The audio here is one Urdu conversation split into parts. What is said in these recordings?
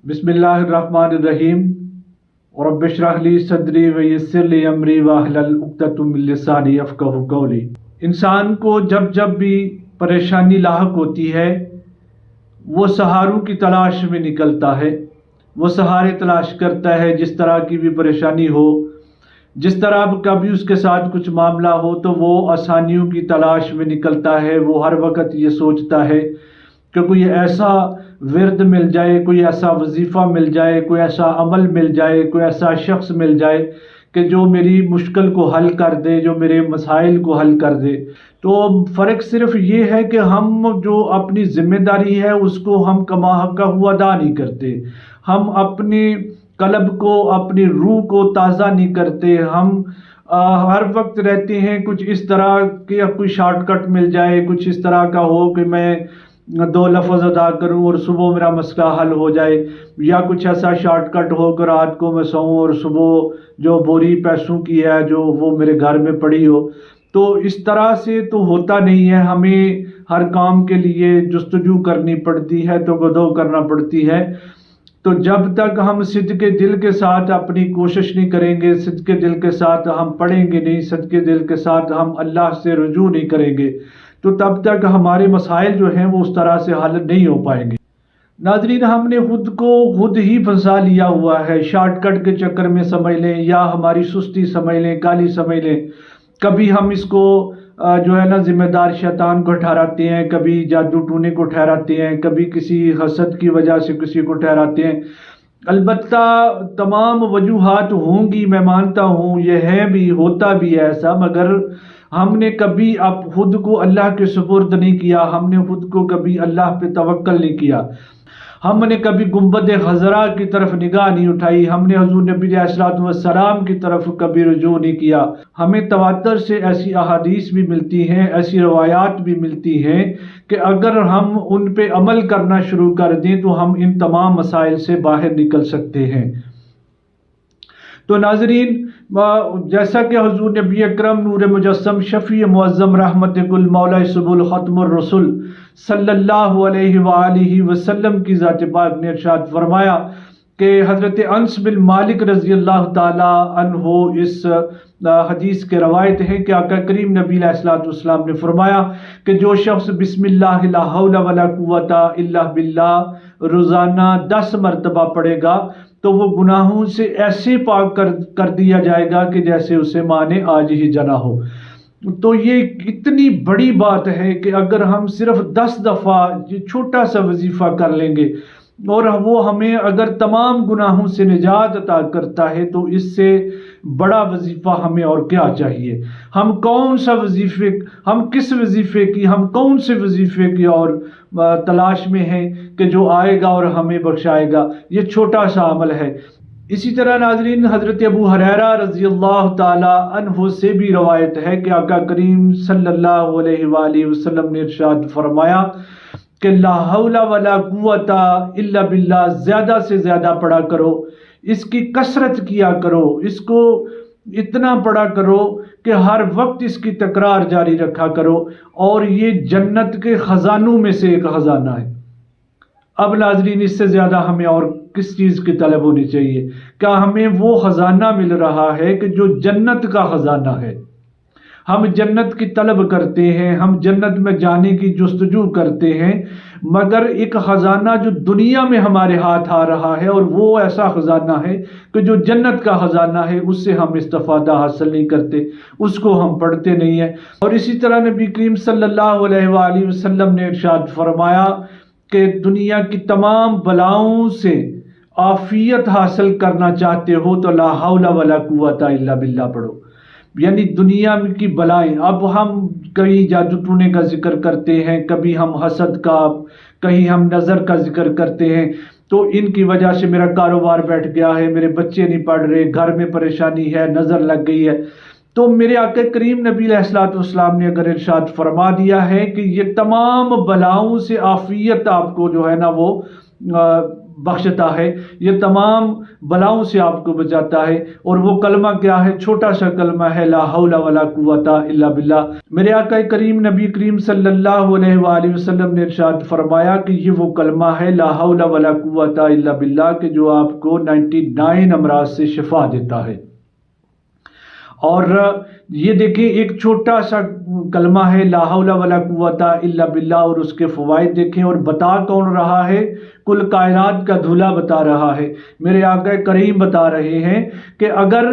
بسم اللہ الرحمن الرحیم رب اشرح لی صدری ویسر لی امری واحلل عقدۃ من لسانی یفقہوا قولی۔ انسان کو جب جب بھی پریشانی لاحق ہوتی ہے وہ سہاروں کی تلاش میں نکلتا ہے، وہ سہارے تلاش کرتا ہے۔ جس طرح کی بھی پریشانی ہو، جس طرح کبھی اس کے ساتھ کچھ معاملہ ہو تو وہ آسانیوں کی تلاش میں نکلتا ہے۔ وہ ہر وقت یہ سوچتا ہے کہ کوئی ایسا ورد مل جائے، کوئی ایسا وظیفہ مل جائے، کوئی ایسا عمل مل جائے، کوئی ایسا شخص مل جائے کہ جو میری مشکل کو حل کر دے، جو میرے مسائل کو حل کر دے۔ تو فرق صرف یہ ہے کہ ہم جو اپنی ذمہ داری ہے اس کو ہم کما حقہ ہوا ادا نہیں کرتے، ہم اپنی قلب کو، اپنی روح کو تازہ نہیں کرتے۔ ہم ہر وقت رہتے ہیں کچھ اس طرح کہ کوئی شارٹ کٹ مل جائے، کچھ اس طرح کا ہو کہ میں 2 لفظ ادا کروں اور صبح میرا مسئلہ حل ہو جائے، یا کچھ ایسا شارٹ کٹ ہو کہ رات کو میں سوؤں اور صبح جو بوری پیسوں کی ہے جو وہ میرے گھر میں پڑی ہو۔ تو اس طرح سے تو ہوتا نہیں ہے، ہمیں ہر کام کے لیے جستجو کرنی پڑتی ہے، تو گدو کرنا پڑتی ہے۔ تو جب تک ہم صدق دل کے ساتھ اپنی کوشش نہیں کریں گے، صدق دل کے ساتھ ہم پڑھیں گے نہیں، صدق دل کے ساتھ ہم اللہ سے رجوع نہیں کریں گے، تو تب تک ہمارے مسائل جو ہیں وہ اس طرح سے حل نہیں ہو پائیں گے۔ ناظرین، ہم نے خود کو خود ہی پھنسا لیا ہوا ہے، شارٹ کٹ کے چکر میں سمجھ لیں، یا ہماری سستی سمجھ لیں، کالی سمجھ لیں۔ کبھی ہم اس کو جو ہے نا ذمہ دار شیطان کو ٹھہراتے ہیں، کبھی جادو ٹونے کو ٹھہراتے ہیں، کبھی کسی حسد کی وجہ سے کسی کو ٹھہراتے ہیں۔ البتہ تمام وجوہات ہوں گی، میں مانتا ہوں یہ ہے بھی، ہوتا بھی ہے ایسا، مگر ہم نے کبھی اب خود کو اللہ کے سپرد نہیں کیا، ہم نے خود کو کبھی اللہ پہ توکل نہیں کیا، ہم نے کبھی گنبد خضرا کی طرف نگاہ نہیں اٹھائی، ہم نے حضور نبی علیہ الصلوۃ والسلام کی طرف کبھی رجوع نہیں کیا۔ ہمیں تواتر سے ایسی احادیث بھی ملتی ہیں، ایسی روایات بھی ملتی ہیں کہ اگر ہم ان پہ عمل کرنا شروع کر دیں تو ہم ان تمام مسائل سے باہر نکل سکتے ہیں۔ تو ناظرین، جیسا کہ حضور نبی اکرم نور مجسم شفیع معظم رحمت کل مولا سبل ختم الرسل صلی اللہ علیہ وآلہ وسلم کی ذات پاک نے ارشاد فرمایا کہ حضرت انس بن مالک رضی اللہ تعالی عنہ اس حدیث کے روایت ہے کہ آقا کریم نبی علیہ الصلوۃ والسلام نے فرمایا کہ جو شخص بسم اللہ لا حول ولا قوت الا باللہ روزانہ 10 مرتبہ پڑھے گا تو وہ گناہوں سے ایسے پاک کر دیا جائے گا کہ جیسے اسے ماں نے آج ہی جنا ہو۔ تو یہ اتنی بڑی بات ہے کہ اگر ہم صرف 10 دفعہ یہ چھوٹا سا وظیفہ کر لیں گے اور وہ ہمیں اگر تمام گناہوں سے نجات عطا کرتا ہے تو اس سے بڑا وظیفہ ہمیں اور کیا چاہیے۔ ہم کون سا وظیفے، ہم کس وظیفے کی، ہم کون سے وظیفے کی اور تلاش میں ہیں کہ جو آئے گا اور ہمیں بخشائے گا۔ یہ چھوٹا سا عمل ہے۔ اسی طرح ناظرین، حضرت ابو ہریرہ رضی اللہ تعالی عنہ سے بھی روایت ہے کہ آقا کریم صلی اللہ علیہ وآلہ وسلم نے ارشاد فرمایا کہ لا حول ولا قوت الا باللہ زیادہ سے زیادہ پڑھا کرو، اس کی کثرت کیا کرو، اس کو اتنا پڑھا کرو کہ ہر وقت اس کی تکرار جاری رکھا کرو، اور یہ جنت کے خزانوں میں سے ایک خزانہ ہے۔ اب ناظرین، اس سے زیادہ ہمیں اور کس چیز کی طلب ہونی چاہیے؟ کیا ہمیں وہ خزانہ مل رہا ہے کہ جو جنت کا خزانہ ہے؟ ہم جنت کی طلب کرتے ہیں، ہم جنت میں جانے کی جستجو کرتے ہیں، مگر ایک خزانہ جو دنیا میں ہمارے ہاتھ آ رہا ہے اور وہ ایسا خزانہ ہے کہ جو جنت کا خزانہ ہے، اس سے ہم استفادہ حاصل نہیں کرتے، اس کو ہم پڑھتے نہیں ہیں۔ اور اسی طرح نبی کریم صلی اللہ علیہ وآلہ وسلم نے ارشاد فرمایا کہ دنیا کی تمام بلاؤں سے عافیت حاصل کرنا چاہتے ہو تو لا حول ولا قوت الا باللہ پڑھو، یعنی دنیا کی بلائیں۔ اب ہم کہیں جادو ٹونے کا ذکر کرتے ہیں، کبھی ہم حسد کا، کہیں ہم نظر کا ذکر کرتے ہیں، تو ان کی وجہ سے میرا کاروبار بیٹھ گیا ہے، میرے بچے نہیں پڑھ رہے، گھر میں پریشانی ہے، نظر لگ گئی ہے۔ تو میرے آقا کریم نبی علیہ الصلوۃ والسلام نے اگر ارشاد فرما دیا ہے کہ یہ تمام بلاؤں سے عافیت آپ کو جو ہے نا وہ بخشتا ہے، یہ تمام بلاؤں سے آپ کو بچاتا ہے۔ اور وہ کلمہ کیا ہے؟ چھوٹا سا کلمہ ہے، لا حول ولا قوت الا باللہ۔ میرے آقا کریم نبی کریم صلی اللہ علیہ وآلہ وسلم نے ارشاد فرمایا کہ یہ وہ کلمہ ہے لا حول ولا قوت الا باللہ کہ جو آپ کو 99 امراض سے شفا دیتا ہے۔ اور یہ دیکھیں ایک چھوٹا سا کلمہ ہے لا حول ولا قوت الا باللہ، اور اس کے فوائد دیکھیں، اور بتا کون رہا ہے؟ کل کائنات کا دھولا بتا رہا ہے۔ میرے آقا کریم بتا رہے ہیں کہ اگر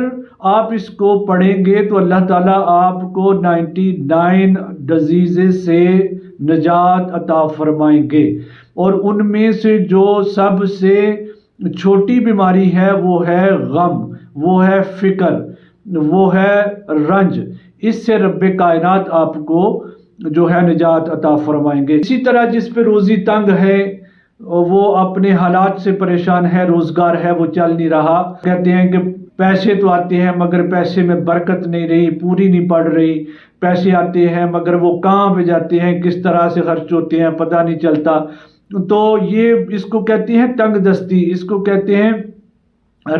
آپ اس کو پڑھیں گے تو اللہ تعالیٰ آپ کو 99 ڈیزیز سے نجات عطا فرمائیں گے، اور ان میں سے جو سب سے چھوٹی بیماری ہے وہ ہے غم، وہ ہے فکر، وہ ہے رنج، اس سے رب کائنات آپ کو جو ہے نجات عطا فرمائیں گے۔ اسی طرح جس پہ روزی تنگ ہے، وہ اپنے حالات سے پریشان ہے، روزگار ہے وہ چل نہیں رہا، کہتے ہیں کہ پیسے تو آتے ہیں مگر پیسے میں برکت نہیں رہی، پوری نہیں پڑ رہی، پیسے آتے ہیں مگر وہ کہاں پہ جاتے ہیں، کس طرح سے خرچ ہوتے ہیں پتہ نہیں چلتا، تو یہ اس کو کہتے ہیں تنگ دستی، اس کو کہتے ہیں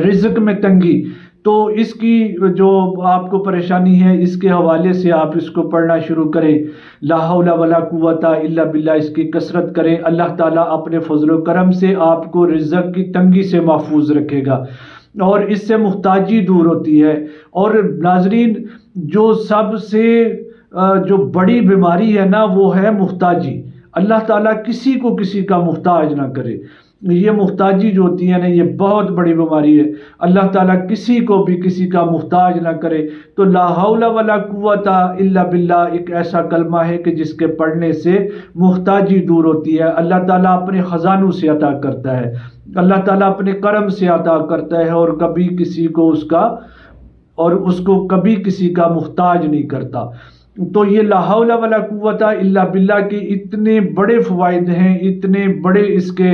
رزق میں تنگی۔ تو اس کی جو آپ کو پریشانی ہے، اس کے حوالے سے آپ اس کو پڑھنا شروع کریں، لا حول ولا قوت الا باللہ، اس کی کثرت کریں۔ اللہ تعالیٰ اپنے فضل و کرم سے آپ کو رزق کی تنگی سے محفوظ رکھے گا، اور اس سے محتاجی دور ہوتی ہے۔ اور ناظرین، جو سب سے جو بڑی بیماری ہے نا وہ ہے محتاجی۔ اللہ تعالیٰ کسی کو کسی کا محتاج نہ کرے، یہ محتاجی جو ہوتی ہے نا یہ بہت بڑی بیماری ہے۔ اللہ تعالیٰ کسی کو بھی کسی کا محتاج نہ کرے۔ تو لا حول ولا قوت الا باللہ ایک ایسا کلمہ ہے کہ جس کے پڑھنے سے محتاجی دور ہوتی ہے، اللہ تعالیٰ اپنے خزانوں سے عطا کرتا ہے، اللہ تعالیٰ اپنے کرم سے عطا کرتا ہے، اور کبھی کسی کو اس کو کبھی کسی کا محتاج نہیں کرتا۔ تو یہ لا حول ولا قوت الا باللہ کے اتنے بڑے فوائد ہیں، اتنے بڑے اس کے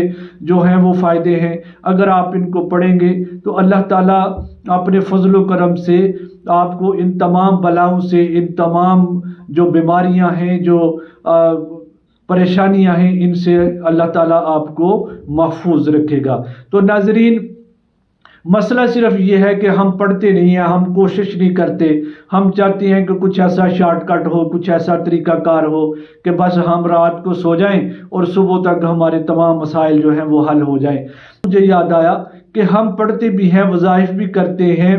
جو ہیں وہ فائدے ہیں۔ اگر آپ ان کو پڑھیں گے تو اللہ تعالیٰ اپنے فضل و کرم سے آپ کو ان تمام بلاؤں سے، ان تمام جو بیماریاں ہیں، جو پریشانیاں ہیں، ان سے اللہ تعالیٰ آپ کو محفوظ رکھے گا۔ تو ناظرین، مسئلہ صرف یہ ہے کہ ہم پڑھتے نہیں ہیں، ہم کوشش نہیں کرتے، ہم چاہتے ہیں کہ کچھ ایسا شارٹ کٹ ہو، کچھ ایسا طریقہ کار ہو کہ بس ہم رات کو سو جائیں اور صبح تک ہمارے تمام مسائل جو ہیں وہ حل ہو جائیں۔ مجھے یاد آیا کہ ہم پڑھتے بھی ہیں، وظائف بھی کرتے ہیں،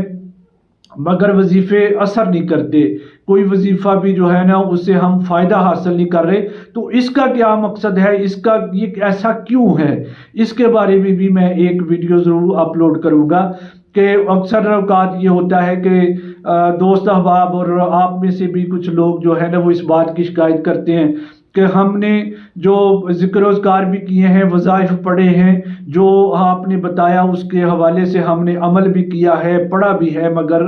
مگر وظیفے اثر نہیں کرتے، کوئی وظیفہ بھی جو ہے نا اس سے ہم فائدہ حاصل نہیں کر رہے۔ تو اس کا کیا مقصد ہے، اس کا یہ ایسا کیوں ہے، اس کے بارے میں بھی میں ایک ویڈیو ضرور اپلوڈ کروں گا۔ کہ اکثر اوقات یہ ہوتا ہے کہ دوست احباب اور آپ میں سے بھی کچھ لوگ جو ہے نا وہ اس بات کی شکایت کرتے ہیں کہ ہم نے جو ذکر و اذکار بھی کیے ہیں، وظائف پڑھے ہیں، جو آپ نے بتایا اس کے حوالے سے ہم نے عمل بھی کیا ہے، پڑھا بھی ہے، مگر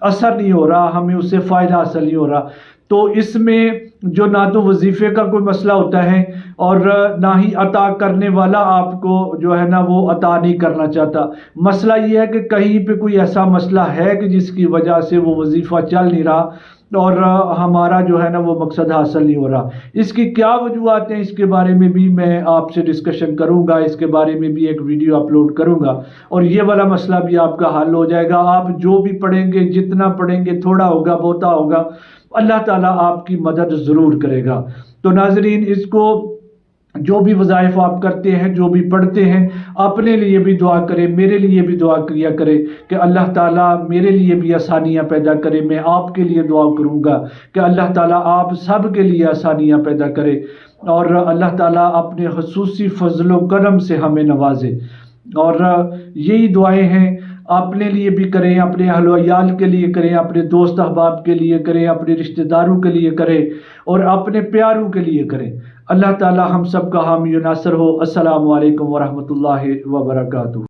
اثر نہیں ہو رہا، ہمیں اس سے فائدہ حاصل نہیں ہو رہا۔ تو اس میں جو نہ تو وظیفے کا کوئی مسئلہ ہوتا ہے، اور نہ ہی عطا کرنے والا آپ کو جو ہے نا وہ عطا نہیں کرنا چاہتا۔ مسئلہ یہ ہے کہ کہیں پہ کوئی ایسا مسئلہ ہے کہ جس کی وجہ سے وہ وظیفہ چل نہیں رہا اور ہمارا جو ہے نا وہ مقصد حاصل نہیں ہو رہا۔ اس کی کیا وجوہات ہیں، اس کے بارے میں بھی میں آپ سے ڈسکشن کروں گا، اس کے بارے میں بھی ایک ویڈیو اپلوڈ کروں گا، اور یہ والا مسئلہ بھی آپ کا حل ہو جائے گا۔ آپ جو بھی پڑھیں گے، جتنا پڑھیں گے، تھوڑا ہوگا بہتا ہوگا، اللہ تعالیٰ آپ کی مدد ضرور کرے گا۔ تو ناظرین، اس کو جو بھی وظائف آپ کرتے ہیں، جو بھی پڑھتے ہیں، اپنے لیے بھی دعا کریں، میرے لیے بھی دعا کیا کریں کہ اللہ تعالیٰ میرے لیے بھی آسانیاں پیدا کرے۔ میں آپ کے لیے دعا کروں گا کہ اللہ تعالیٰ آپ سب کے لیے آسانیاں پیدا کرے، اور اللہ تعالیٰ اپنے خصوصی فضل و کرم سے ہمیں نوازے۔ اور یہی دعائیں ہیں، اپنے لیے بھی کریں، اپنے اہل و عیال کے لیے کریں، اپنے دوست احباب کے لیے کریں، اپنے رشتہ داروں کے لیے کریں، اور اپنے پیاروں کے لیے کریں۔ اللہ تعالی ہم سب کا حامی و ناصر ہو۔ السلام علیکم ورحمۃ اللہ وبرکاتہ۔